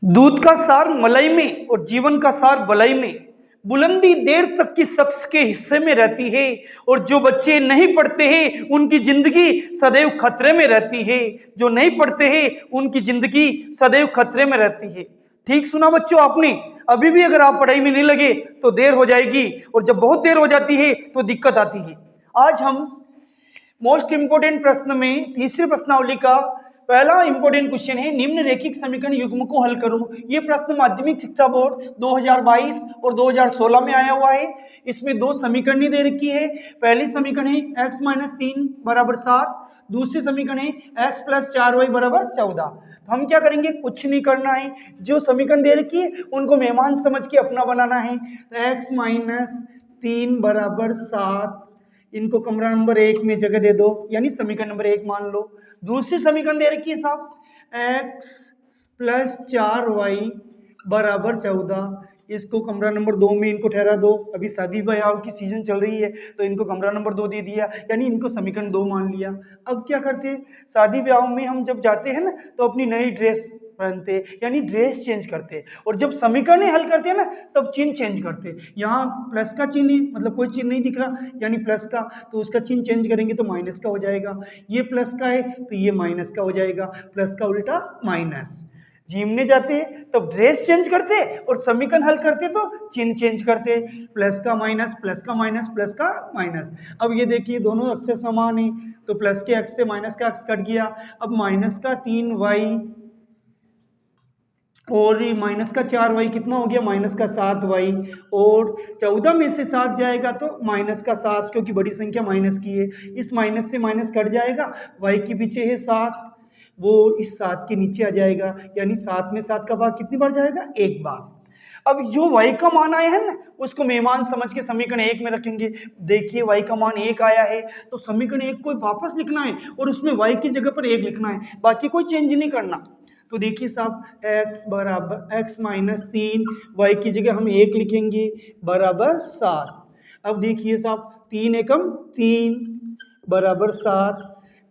दूध का सार मलाई में और जीवन का सार बलाई में। बुलंदी देर तक की शख्स के हिस्से में रहती है और जो बच्चे नहीं पढ़ते हैं उनकी जिंदगी सदैव खतरे में रहती है। जो नहीं पढ़ते हैं उनकी जिंदगी सदैव खतरे में रहती है। ठीक सुना बच्चों आपने। अभी भी अगर आप पढ़ाई में नहीं लगे तो देर हो जाएगी, और जब बहुत देर हो जाती है तो दिक्कत आती है। आज हम मोस्ट इंपोर्टेंट प्रश्न में तीसरे प्रश्नावली का पहला इंपोर्टेंट क्वेश्चन है, निम्न रेखिक समीकरण युग्म को हल करो। ये प्रश्न माध्यमिक शिक्षा बोर्ड 2022 और 2016 में आया हुआ है। इसमें दो समीकरण दे रखी है। पहली समीकरण है x - 3 = 7, दूसरी समीकरण है x + 4y = 14। तो हम क्या करेंगे, कुछ नहीं करना है, जो समीकरण दे रखी है उनको मेहमान समझ के अपना बनाना है। तो x - 3 = 7, इनको कमरा नंबर 1 में जगह दे दो, यानी समीकरण नंबर 1 मान लो। दूसरी समीकरण दे रखी है साहब, x + 4y = 14, इसको कमरा नंबर 2 में इनको ठहरा दो। अभी शादी ब्याह की सीजन चल रही है तो इनको कमरा नंबर 2 दे दिया, यानी इनको समीकरण 2 मान लिया। अब क्या करते हैं, शादी ब्याह में हम जब जाते हैं ना तो अपनी नई ड्रेस पहनते हैं, यानी ड्रेस चेंज करते हैं, और जब समीकरण हल करते हैं ना तब चिन्ह चेंज करते हैं। यहाँ प्लस का चिन्ह है, मतलब कोई चिन्ह नहीं दिख रहा यानी प्लस का, तो उसका चिन्ह चेंज करेंगे तो माइनस का हो जाएगा। ये प्लस का है तो ये माइनस का हो जाएगा, प्लस का उल्टा माइनस। जिमने जाते तब ड्रेस चेंज करते और समीकरण हल करते तो चिन्ह चेंज करते, प्लस का माइनस, प्लस का माइनस, प्लस का माइनस। अब ये देखिए दोनों अक्षर समान है तो प्लस के अक्ष से माइनस का अक्ष कट गया। अब माइनस का 3y और माइनस का 4y कितना हो गया, माइनस का 7y, और 14 में से 7 जाएगा तो माइनस का 7, क्योंकि बड़ी संख्या माइनस की है। इस माइनस से माइनस कट जाएगा, y के पीछे है 7, वो इस 7 के नीचे आ जाएगा, यानी 7 में 7 का भाग कितनी बार जाएगा, 1 बार। अब जो y का मान आया है ना उसको मेहमान समझ के समीकरण 1 में रखेंगे। देखिए y का मान 1 आया है तो समीकरण 1 को वापस लिखना है और उसमें y की जगह पर 1 लिखना है, बाकी कोई चेंज नहीं करना। तो देखिए साहब x - 3, y की जगह हम 1 लिखेंगे बराबर 7। अब देखिए साहब 3 एकम 3 बराबर 7,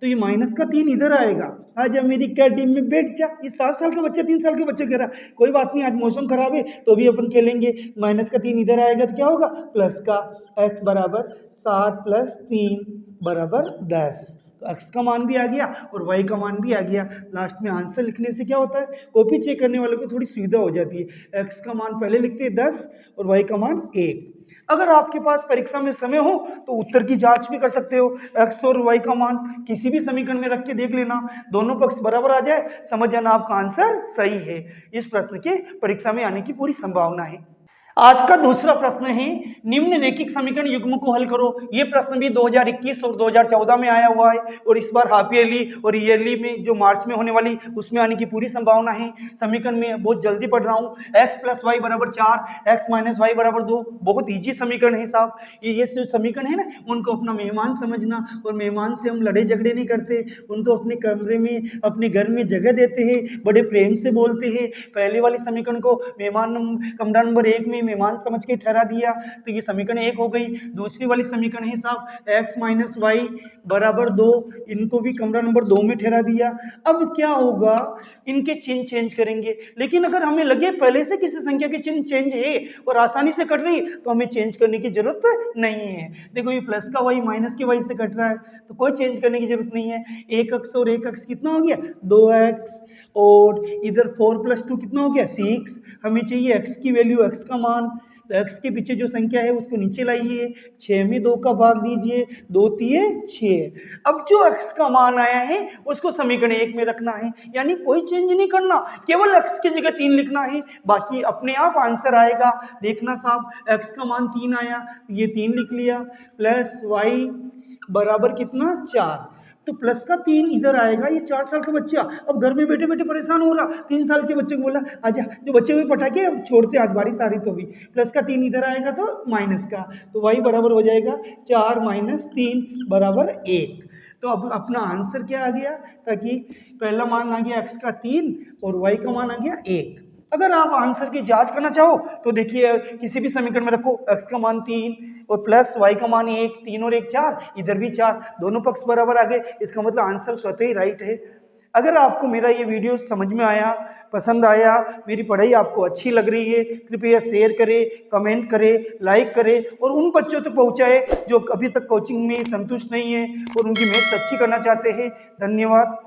तो ये माइनस का 3 इधर आएगा। आज मेरी टीम में बैठ जा, ये 7 साल का बच्चा 3 साल के बच्चे कह रहा, कोई बात नहीं, आज मौसम खराब है तो भी अपन खेलेंगे। माइनस का 3 इधर आएगा तो क्या होगा, प्लस का x = 7 + 3 = 10। तो x का मान भी आ गया और y का मान भी आ गया। लास्ट में आंसर लिखने से क्या होता है, कॉपी चेक करने वालों को थोड़ी सुविधा हो जाती है। x का मान पहले लिखते हैं 10 और y का मान 1। अगर आपके पास परीक्षा में समय हो तो उत्तर की जांच भी कर सकते हो। x और y का मान किसी भी समीकरण में रख के देख लेना, दोनों पक्ष बराबर आ जाए, समझ जाना आपका आंसर सही है। इस प्रश्न के परीक्षा में आने की पूरी संभावना है। आज का दूसरा प्रश्न है, निम्न रेखिक समीकरण युग्म को हल करो। ये प्रश्न भी 2021 और 2014 में आया हुआ है और इस बार हाफ ईयरली और ईयरली में जो मार्च में होने वाली उसमें आने की पूरी संभावना है। समीकरण में बहुत जल्दी पढ़ रहा हूँ। x + y = 4, x - y = 2, बहुत ईजी समीकरण है साहब। ये जो समीकरण है ना उनको अपना मेहमान समझना, और मेहमान से हम लड़े झगड़े नहीं करते, उनको अपने कमरे में अपने घर में जगह देते हैं, बड़े प्रेम से बोलते हैं। पहले वाली समीकरण को मेहमान कमरा नंबर 1 में मेहमान समझ के ठहरा दिया तो ये समीकरण 1 हो गई। दूसरी वाली समीकरण है साहब x - y = 2, इनको भी कमरा नंबर 2 में ठहरा दिया। अब क्या होगा, इनके चिन्ह चेंज करेंगे, लेकिन अगर हमें लगे पहले से किसी संख्या के चिन्ह चेंज है और आसानी से कट रही तो हमें चेंज करने की जरूरत नहीं है। देखो ये प्लस का y माइनस के y से कट रहा है तो कोई चेंज करने की जरूरत नहीं है। एक अक्ष और एक अक्ष कितना हो गया, 2x, और इधर 4 + 2 कितना हो गया, 6। हमें चाहिए x की वैल्यू, x का मान, तो x के पीछे जो संख्या है उसको नीचे लाइए, 6 में 2 का भाग दीजिए, 2 × 6। अब जो x का मान आया है उसको समीकरण 1 में रखना है, यानी कोई चेंज नहीं करना, केवल x की जगह 3 लिखना है, बाकी अपने आप आंसर आएगा। देखना साहब x का मान 3 आया तो ये 3 लिख लिया, प्लस y बराबर कितना, 4, तो प्लस का 3 इधर आएगा। ये 4 साल का बच्चा अब घर में बैठे बैठे परेशान हो रहा, 3 साल के बच्चे को बोला आजा, जो बच्चे हुए पटाखे अब छोड़ते, आज बारिश आ रही तो भी प्लस का 3 इधर आएगा तो माइनस का, तो y बराबर हो जाएगा 4 - 3 = 1। तो अब अपना आंसर क्या आ गया, ताकि पहला मान आ गया x का 3 और y का मान आ गया 1। अगर आप आंसर की जांच करना चाहो तो देखिए किसी भी समीकरण में रखो, x का मान 3 और प्लस y का मान 1, 3 और 1 4, इधर भी 4, दोनों पक्ष बराबर आ गए, इसका मतलब आंसर स्वतः ही राइट है। अगर आपको मेरा ये वीडियो समझ में आया, पसंद आया, मेरी पढ़ाई आपको अच्छी लग रही है, कृपया शेयर करें, कमेंट करें, लाइक करें और उन बच्चों तक पहुंचाएं जो अभी तक कोचिंग में संतुष्ट नहीं है और उनकी मैथ्स अच्छी करना चाहते हैं। धन्यवाद।